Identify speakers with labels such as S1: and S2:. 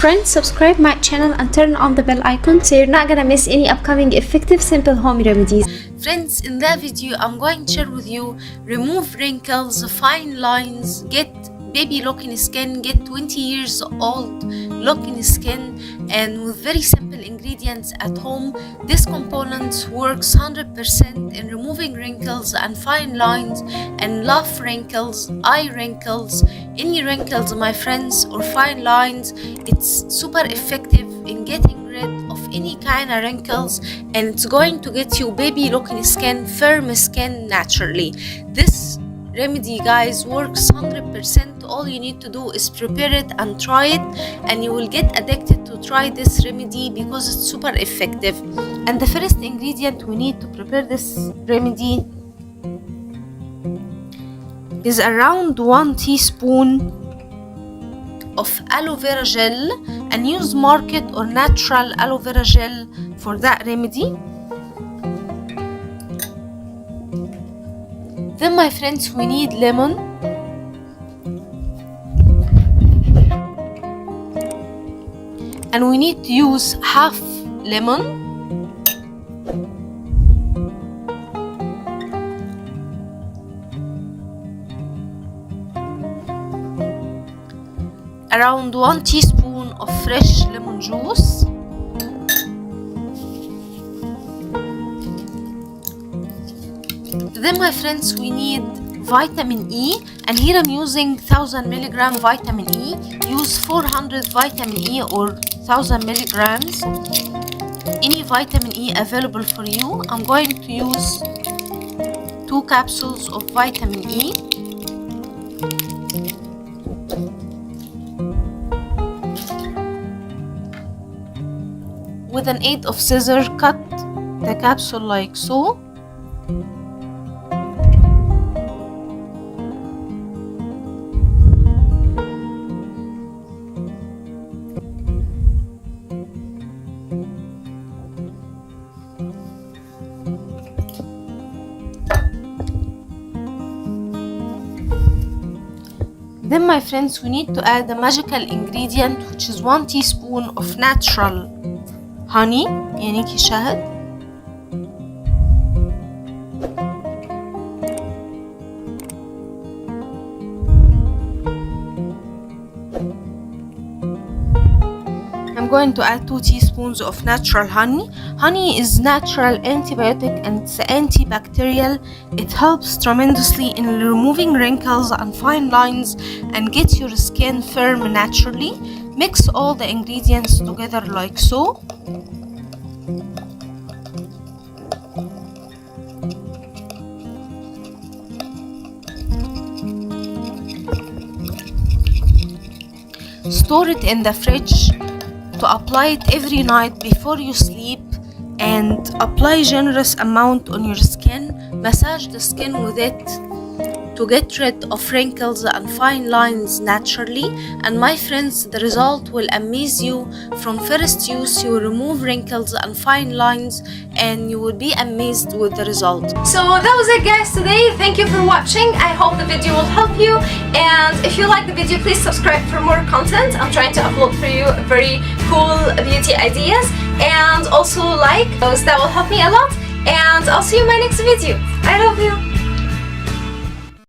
S1: Friends, subscribe my channel and turn on the bell icon so you're not gonna miss any upcoming effective simple home remedies.
S2: Friends, in that video I'm going to share with you remove wrinkles, fine lines, get baby looking skin, get 20 years old looking skin, and with very simple ingredients at home. This component works 100% in removing wrinkles and fine lines and laugh wrinkles, eye wrinkles, any wrinkles, my friends, or fine lines. It's super effective in getting rid of any kind of wrinkles, and it's going to get you baby looking skin, firm skin naturally. This remedy, guys, works 100%. All you need to do is prepare it and try it, and you will get addicted to try this remedy because it's super effective. And the first ingredient we need to prepare this remedy is around 1 teaspoon of aloe vera gel, and use market or natural aloe vera gel for that remedy. Then, my friends, we need lemon, and we need to use half lemon, around 1 teaspoon of fresh lemon juice, then, my friends, we need vitamin E, and here I'm using 1000 milligram vitamin E. Use 400 vitamin E or 1000 milligrams, any vitamin E available for you. I'm going to use 2 capsules of vitamin E. With an aid of scissor, cut the capsule like so. Then, my friends, we need to add a magical ingredient, which is 1 teaspoon of natural honey, يعني كي شهد. I'm going to add 2 teaspoons of natural honey. Honey is natural antibiotic and it's antibacterial. It helps tremendously in removing wrinkles and fine lines and gets your skin firm naturally. Mix all the ingredients together like so. Store it in the fridge to apply it every night before you sleep, and apply generous amount on your skin. Massage the skin with it to get rid of wrinkles and fine lines naturally. And my friends, the result will amaze you. From first use, you will remove wrinkles and fine lines, and you will be amazed with the result.
S1: So that was it, guys, today. Thank you for watching. I hope the video will help you, and if you like the video, please subscribe for more content. I'm trying to upload for you very cool beauty ideas, and also like those. That will help me a lot, and I'll see you in my next video. I love you.